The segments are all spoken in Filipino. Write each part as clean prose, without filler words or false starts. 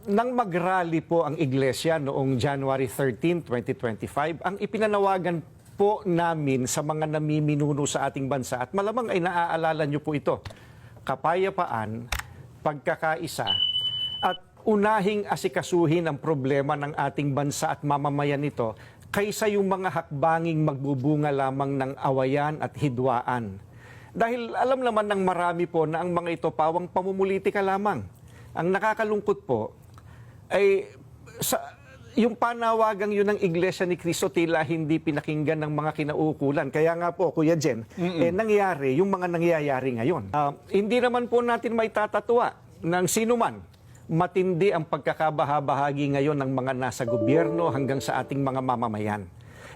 Nang mag-rally po ang Iglesia noong January 13, 2025, ang ipinanawagan po namin sa mga namiminuno sa ating bansa, at malamang ay naaalala niyo po ito, kapayapaan, pagkakaisa, at unahing asikasuhin ang problema ng ating bansa at mamamayan nito kaysa yung mga hakbanging magbubunga lamang ng awayan at hidwaan. Dahil alam naman ng marami po na ang mga ito pawang pamumulitika lamang. Ang nakakalungkot po ay yung panawagang yun ng Iglesia ni Cristo tila hindi pinakinggan ng mga kinauukulan. Kaya nga po, Kuya Jen, nangyari yung mga nangyayari ngayon. Hindi naman po natin may tatatwa ng sino man. Matindi ang pagkakabahabahagi ngayon ng mga nasa gobyerno hanggang sa ating mga mamamayan.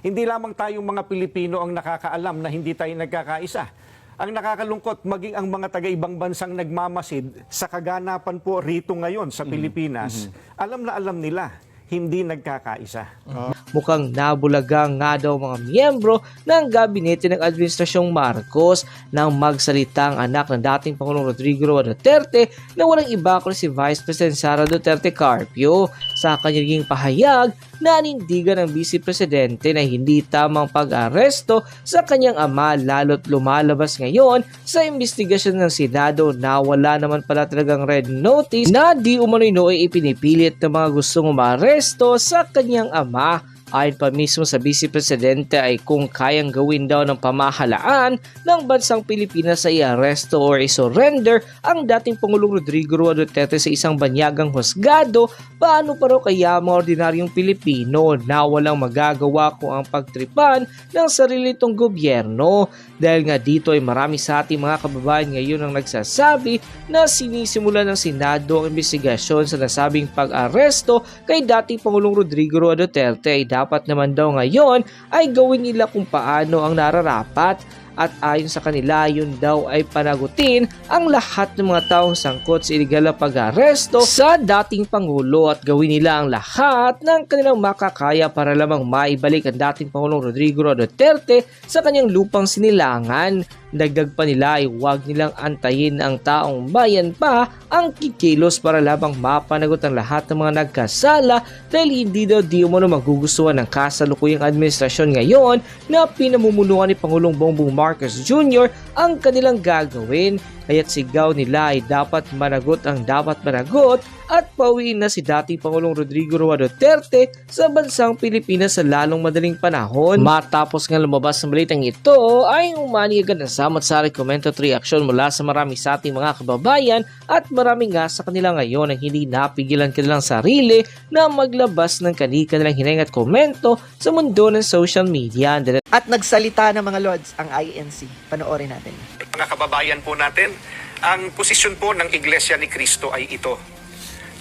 Hindi lamang tayong mga Pilipino ang nakakaalam na hindi tayo nagkakaisa. Ang nakakalungkot, maging ang mga taga-ibang bansang nagmamasid sa kaganapan po rito ngayon sa Pilipinas, alam na alam nila, hindi nagkakaisa. Mukhang nabulagang nga daw mga miyembro ng gabinete ng Administrasyong Marcos nang magsalita ang anak ng dating Pangulong Rodrigo Roa Duterte na walang iba kundi si Vice President Sara Duterte Carpio sa kanyang pahayag na anindigan ng Vice Presidente na hindi tamang pag-aresto sa kanyang ama, lalo't lumalabas ngayon sa investigasyon ng Senado na wala naman pala talagang red notice na di umano'y nooy ipinipilit ng mga gustong umaresto sa kanyang ama. Ayon pa mismo sa Vice Presidente ay kung kayang gawin daw ng pamahalaan ng bansang Pilipinas sa i-aresto or i-surrender ang dating Pangulong Rodrigo Roa Duterte sa isang banyagang husgado, paano pa raw kaya mga ordinaryong Pilipino na walang magagawa kung ang pagtripan ng sarili itong gobyerno? Dahil nga dito ay marami sa ating mga kababayan ngayon ang nagsasabi na sinisimula ng Senado ang investigasyon sa nasabing pag-aresto kay dating Pangulong Rodrigo Roa Duterte ay dapat naman daw ngayon ay gawin nila kung paano ang nararapat. At ayon sa kanila, yun daw ay panagutin ang lahat ng mga taong sangkot sa iligal na pag-aresto sa dating Pangulo at gawin nila ang lahat ng kanilang makakaya para lamang maibalik ang dating Pangulong Rodrigo Roa Duterte sa kanyang lupang sinilangan. Dagdag pa nila ay huwag nilang antayin ang taong bayan pa ang kikilos para lamang mapanagot ang lahat ng mga nagkasala dahil hindi daw di umano magugustuhan ng kasalukuyang administrasyon ngayon na pinamumunuan ni Pangulong Bongbong Marcos Jr. ang kanilang gagawin. Kaya't sigaw nila ay dapat managot ang dapat managot at pauwiin na si dating Pangulong Rodrigo Roa Duterte sa bansang Pilipinas sa lalong madaling panahon. Matapos nga lumabas ng balitang ito ay umani agad ng samot-saring komento at reaksyon mula sa marami sa ating mga kababayan at marami nga sa kanila ngayon ang hindi napigilan kanilang sarili na maglabas ng kanilang hinayang at komento sa mundo ng social media. At nagsalita ng mga lords ang INC. Panoorin natin. Mga kababayan po natin, ang posisyon po ng Iglesia ni Cristo ay ito.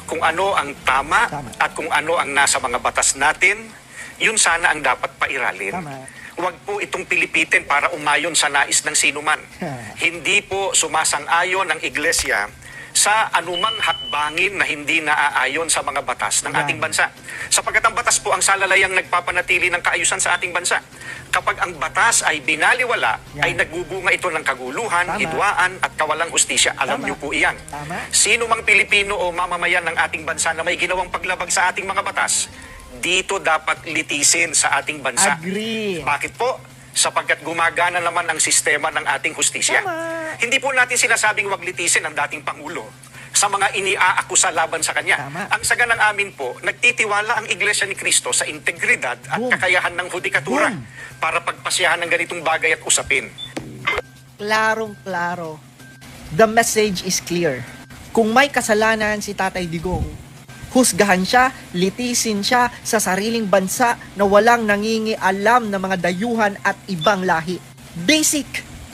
Kung ano ang tama at kung ano ang nasa mga batas natin, yun sana ang dapat pairalin. Huwag po itong pilipitin para umayon sa nais ng sinuman. Hindi po sumasang-ayon ang Iglesia sa anumang hakbangin na hindi naaayon sa mga batas ng ating bansa. Sapagkat ang batas po ang salalayang nagpapanatili ng kaayusan sa ating bansa. Kapag ang batas ay binaliwala, ay nagbubunga ito ng kaguluhan, hidwaan at kawalang hustisya. Alam niyo po iyan. Sino mang Pilipino o mamamayan ng ating bansa na may ginawang paglabag sa ating mga batas, dito dapat litisin sa ating bansa. Agree. Bakit po? Sapagkat gumagana naman ang sistema ng ating hustisya. Hindi po natin sinasabing wag litisin ang dating Pangulo sa mga iniaakusa laban sa kanya. Ang saganang amin po, nagtitiwala ang Iglesia ni Cristo sa integridad at kakayahan ng hudikatura para pagpasyahan ng ganitong bagay at usapin. Klarong-klaro. The message is clear. Kung may kasalanan si Tatay Digong, husgahan siya, litisin siya sa sariling bansa na walang nangingialam na mga dayuhan at ibang lahi. Basic.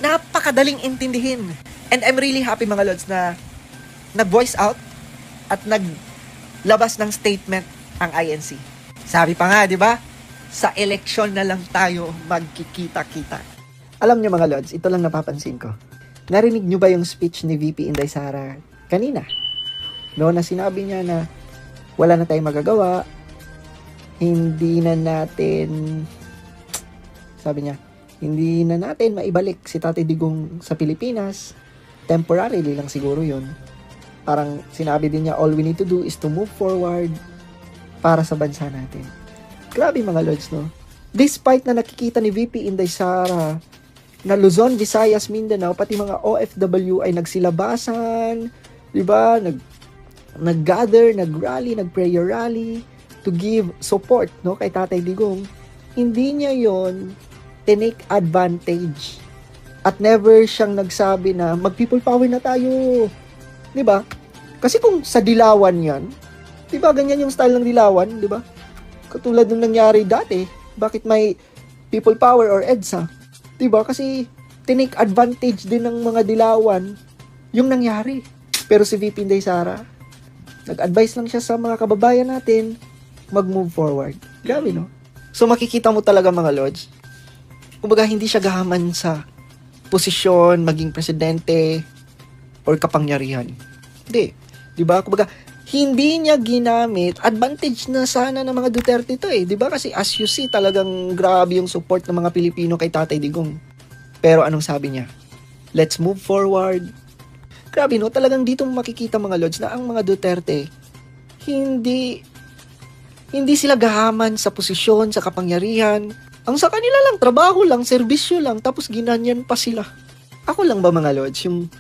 Napakadaling intindihin. And I'm really happy mga lods na nag-voice out at naglabas ng statement ang INC. Sabi pa nga, di ba? Sa eleksyon na lang tayo magkikita-kita. Alam niyo mga lods, ito lang napapansin ko. Narinig niyo ba yung speech ni VP Inday Sara kanina? No, na sinabi niya na wala na tayong magagawa, hindi na natin, sabi niya, hindi na natin maibalik si Tatay Digong sa Pilipinas, temporarily lang siguro yun. Parang sinabi din niya, all we need to do is to move forward para sa bansa natin. Grabe mga Lods, no? Despite na nakikita ni VP Inday Sara na Luzon, Visayas, Mindanao, pati mga OFW ay nagsilabasan, di ba? Nag-gather, nag-rally, nag-prayer rally to give support, no, kay Tatay Digong. Hindi niya yon tinake advantage. At never siyang nagsabi na mag-people power na tayo. 'Di ba? Kasi kung sa Dilawan 'yan, 'di ba ganyan yung style ng Dilawan, 'di ba? Katulad nung nangyari dati, bakit may people power or EDSA? 'Di ba? Kasi tinake advantage din ng mga Dilawan yung nangyari. Pero si VP Inday Sara, nag-advise lang siya sa mga kababayan natin mag-move forward. Grabe, no? So makikita mo talaga mga Lods, kumbaga hindi siya gahaman sa posisyon, maging presidente, or kapangyarihan. Hindi. Diba? Kumbaga, hindi niya ginamit, advantage na sana ng mga Duterte ito eh. Diba? Kasi as you see, talagang grabe yung support ng mga Pilipino kay Tatay Digong. Pero anong sabi niya? Let's move forward. Grabe, no? Talagang dito makikita mga Lods na ang mga Duterte, hindi sila gahaman sa posisyon, sa kapangyarihan. Ang sa kanila lang, trabaho lang, serbisyo lang, tapos ginanyan pa sila. Ako lang ba mga Lods, yung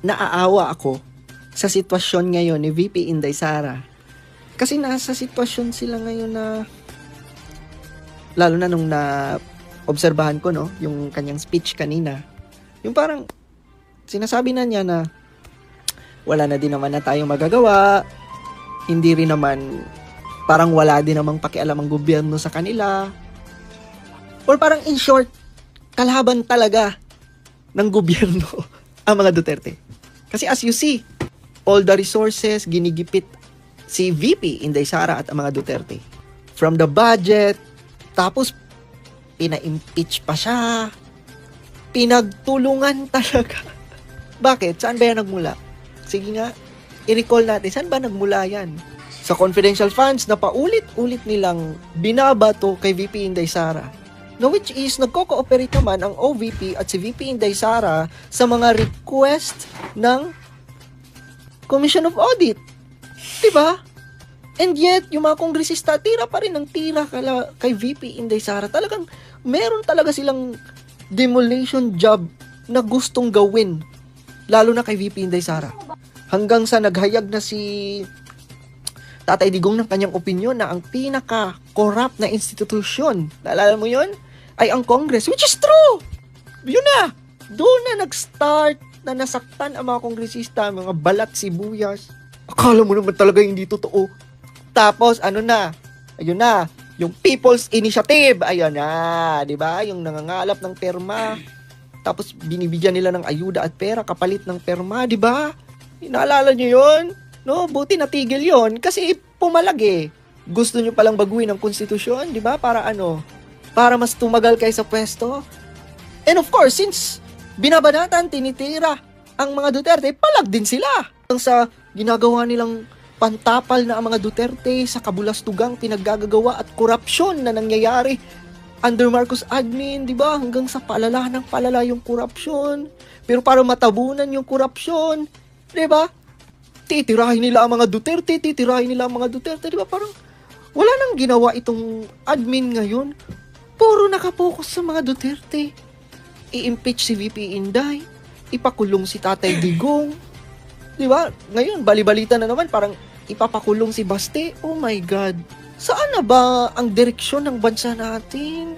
naaawa ako sa sitwasyon ngayon ni VP Inday Sara. Kasi nasa sitwasyon sila ngayon na, lalo na nung na-obserbahan ko, no, yung kanyang speech kanina, yung parang sinasabi na niya na wala na din naman na tayong magagawa, hindi rin naman, parang wala din namang pakialam ang gobyerno sa kanila. Or parang in short, kalaban talaga ng gobyerno ang mga Duterte. Kasi as you see, all the resources ginigipit si VP Inday Sara at ang mga Duterte. From the budget, tapos pina-impeach pa siya. Pinagtulungan talaga. Bakit? Saan ba yan nagmula? Sige nga, i-recall natin, saan ba nagmula yan? Sa confidential funds na paulit-ulit nilang binabato kay VP Inday Sara. No, which is, nagko-cooperate naman ang OVP at si VP Inday Sara sa mga request ng Commission of Audit. Diba? And yet, yung mga kongresista, tira pa rin ng tira kay VP Inday Sara. Talagang, meron talaga silang demolition job na gustong gawin. Lalo na kay VP Inday Sara. Hanggang sa naghayag na si Tatay Digong ng kanyang opinion na ang pinaka-corrupt na institusyon, naalala mo yun, ay ang Congress, which is true. Yun na. Doon na nag-start na nasaktan ang mga kongresista, mga balat sibuyas. Akala mo naman talaga hindi totoo. Tapos, ano na? Ayun na. Yung People's Initiative. Ayun na. Diba? Yung nangangalap ng perma. Tapos, binibigyan nila ng ayuda at pera kapalit ng perma. Diba? Naalala nyo yun? No, buti natigil yon kasi pumalag eh. Gusto nyo palang baguhin ang konstitusyon, di ba? Para ano? Para mas tumagal kayo sa pwesto. And of course, since binabanatan, tinitira ang mga Duterte, palag din sila. Ang sa ginagawa nilang pantapal na ang mga Duterte sa kabulastugang pinaggagawa at korupsyon na nangyayari under Marcos admin, di ba? Hanggang sa palala ng palala yung korupsyon. Pero para matabunan yung korupsyon, di ba? Titirahin nila ang mga Duterte, di ba? Parang wala nang ginawa itong admin ngayon. Puro nakapokus sa mga Duterte. I-impeach si VP Inday, ipakulong si Tatay Digong. Di ba? Ngayon, bali-balita na naman, parang ipapakulong si Baste. Oh my God. Saan na ba ang direksyon ng bansa natin?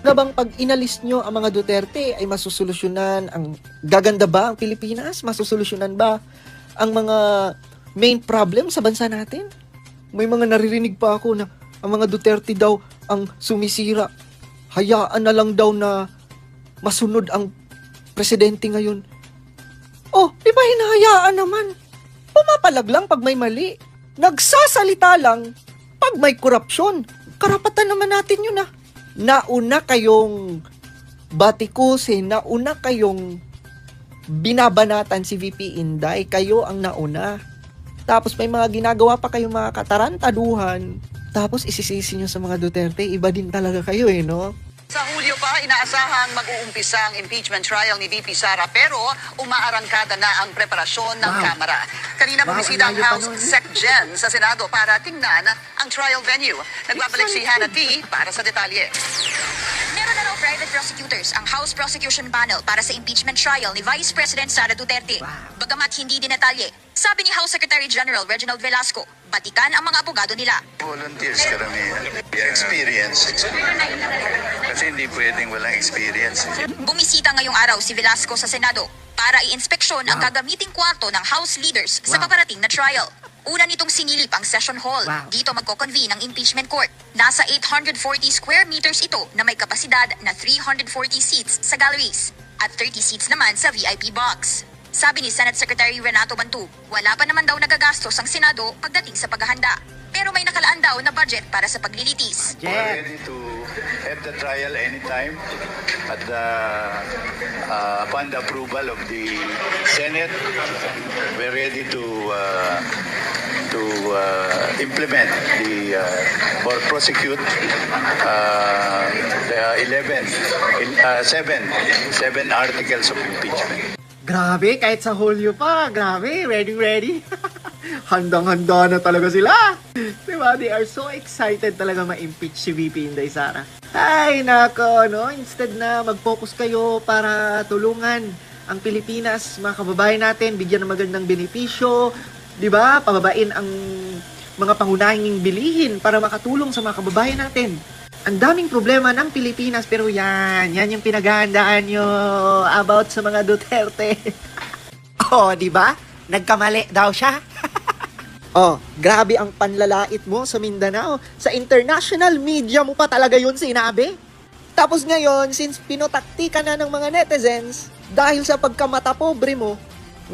Na bang pag inalis nyo ang mga Duterte ay masusolusyonan ang gaganda ba ang Pilipinas? Masusolusyonan ba ang mga main problem sa bansa natin? May mga naririnig pa ako na ang mga Duterte daw ang sumisira. Hayaan na lang daw na masunod ang presidente ngayon. Oh, di ba hinahayaan naman? Pumapalag lang pag may mali. Nagsasalita lang pag may korupsyon. Karapatan naman natin yun ah. Nauna kayong batikusin, nauna kayong binabanatan si VP Inday, kayo ang nauna. Tapos may mga ginagawa pa kayong mga katarantaduhan. Tapos isisisi nyo sa mga Duterte, iba din talaga kayo eh, no? Sa Hulyo pa, inaasahang mag-uumpisa ang impeachment trial ni VP Sara pero umaarangkada na ang preparasyon ng Kamara. Kanina bumisita ang House SecGen sa Senado para tingnan ang trial venue. Nagbabalik si Hannah T. para sa detalye. Meron na raw private prosecutors ang House Prosecution Panel para sa impeachment trial ni Vice President Sara Duterte. Bagamat hindi dinetalye, sabi ni House Secretary General Reginald Velasco, batikan ang mga abogado nila. Volunteers karamihan. Experience. Kasi hindi pwedeng walang experience. Bumisita ngayong araw si Velasco sa Senado para i-inspeksyon ang gagamiting kwarto ng House leaders sa paparating na trial. Una nitong sinilip ang session hall. Dito magko-convene ang impeachment court. Nasa 840 square meters ito na may kapasidad na 340 seats sa galleries at 30 seats naman sa VIP box. Sabi ni Senate Secretary Renato Bantug, wala pa naman daw nagagastos ang Senado pagdating sa paghahanda. Pero may nakalaan daw na budget para sa paglilitis. We're ready to have the trial anytime at upon the approval of the Senate. We're ready to implement the or prosecute the 7 articles of impeachment. Grabe, kahit sa Hulyo pa, grabe, ready. Handang-handa na talaga sila. Diba? They are so excited talaga ma-impeach si VP Inday Sara. Ay, nako, no? Instead na mag-focus kayo para tulungan ang Pilipinas, mga kababayan natin, bigyan ng magandang benepisyo, diba? Pababain ang mga pangunahing bilihin para makatulong sa mga kababayan natin. Ang daming problema ng Pilipinas, pero yan yung pinaghahandaan nyo about sa mga Duterte. Oh, di ba? Nagkamali daw siya. Oh, grabe ang panlalait mo sa Mindanao. Sa international media mo pa talaga yun sinabi. Tapos ngayon, since pinotaktika na ng mga netizens, dahil sa pagkamata pobre mo,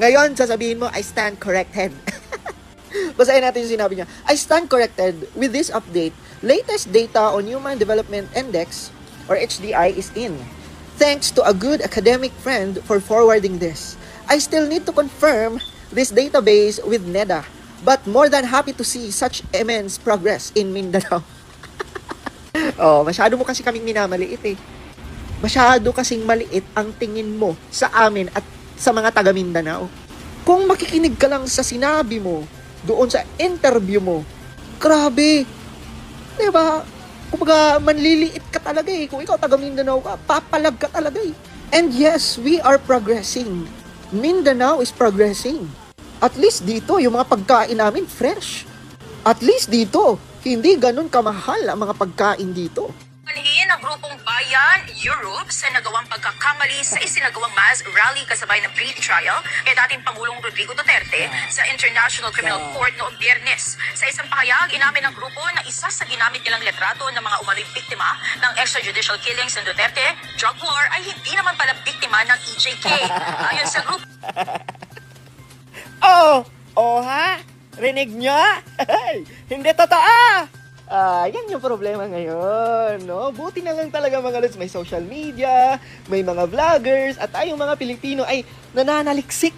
ngayon sasabihin mo, I stand corrected. Basahin natin yung sinabi niya. I stand corrected with this update. Latest data on Human Development Index, or HDI, is in. Thanks to a good academic friend for forwarding this. I still need to confirm this database with NEDA, but more than happy to see such immense progress in Mindanao. Oh, masyado mo kasi kaming minamaliit eh. Masyado kasing maliit ang tingin mo sa amin at sa mga taga Mindanao. Kung makikinig ka lang sa sinabi mo, doon sa interview mo, grabe. Diba? Kumbaga, manliliit ka talaga eh. Kung ikaw taga Mindanao ka, papalag ka talaga eh. And yes, we are progressing. Mindanao is progressing. At least dito, yung mga pagkain namin, fresh. At least dito, hindi ganun kamahal ang mga pagkain dito. Manhiin ang grupong Bayan Europe sa nagawang pagkakamali sa isinagawang mass rally kasabay ng pre-trial kay dating Pangulong Rodrigo Duterte sa International Criminal Court noong Biyernes. Sa isang pahayag, inamin ng grupo na isa sa ginamit nilang letrato ng mga umaring biktima ng extrajudicial killings ng Duterte, drug war, ay hindi naman pala biktima ng EJK. Ayon sa grupo, Oh ha? Rinig nyo? Hindi totoo! Yan yung problema ngayon, no? Buti na lang talaga mga lods, may social media, may mga vloggers, at tayong mga Pilipino ay nananaliksik.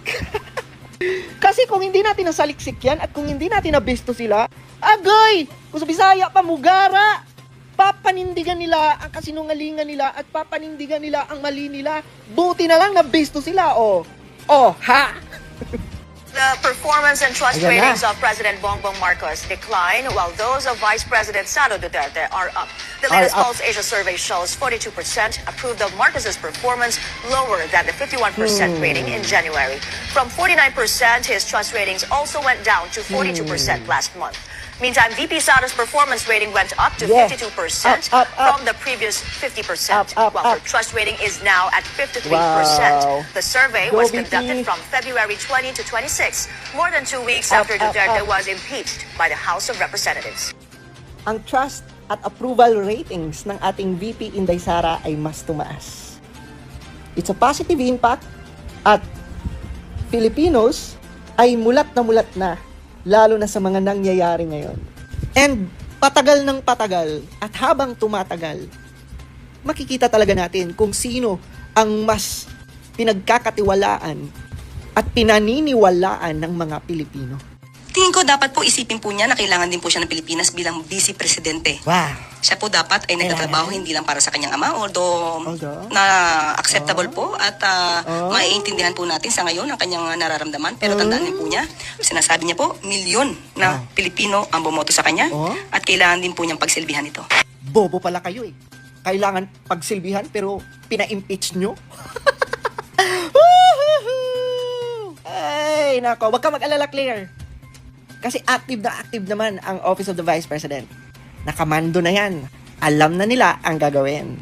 Kasi kung hindi natin nasaliksik yan, at kung hindi natin nabisto sila, agoy! Kung sa Bisaya pa, mugara! Papanindigan nila ang kasinungalingan nila at papanindigan nila ang mali nila. Buti na lang nabisto sila, oh. Oh, ha? the performance and trust Ayan na. ratings of President Bongbong Marcos decline, while those of Vice President Sara Duterte are up. The latest Are up. Pulse Asia survey shows 42% approved of Marcos's performance, lower than the 51% rating in January. From 49%, his trust ratings also went down to 42% last month. Meantime, VP Sara's performance rating went up to Yeah. 52% Up. from the previous 50%, Up. while her trust rating is now at 53%. Wow. The survey Go was VP. conducted from February 20 to 26, more than 2 weeks Up, after up, Duterte up. was impeached by the House of Representatives. Ang trust at approval ratings ng ating VP Inday Sara ay mas tumaas. It's a positive impact at Filipinos ay mulat na, lalo na sa mga nangyayari ngayon. And patagal ng patagal at habang tumatagal, makikita talaga natin kung sino ang mas pinagkakatiwalaan at pinaniniwalaan ng mga Pilipino. Tingin ko dapat po isipin po niya na kailangan din po siya ng Pilipinas bilang Vice Presidente. Wow. Siya po dapat ay nagtatrabaho hindi lang para sa kanyang ama, although Although? na acceptable po at maiintindihan po natin sa ngayon ang kanyang nararamdaman. Pero tandaan niyo po niya, sinasabi niya po, milyon na Pilipino ang bumoto sa kanya at kailangan din po niyang pagsilbihan ito. Bobo pala kayo eh. Kailangan pagsilbihan pero pina-impeach nyo? Ay, nako. Wag ka mag-alala, Claire. Kasi active na active naman ang Office of the Vice President. Nakamando na yan. Alam na nila ang gagawin.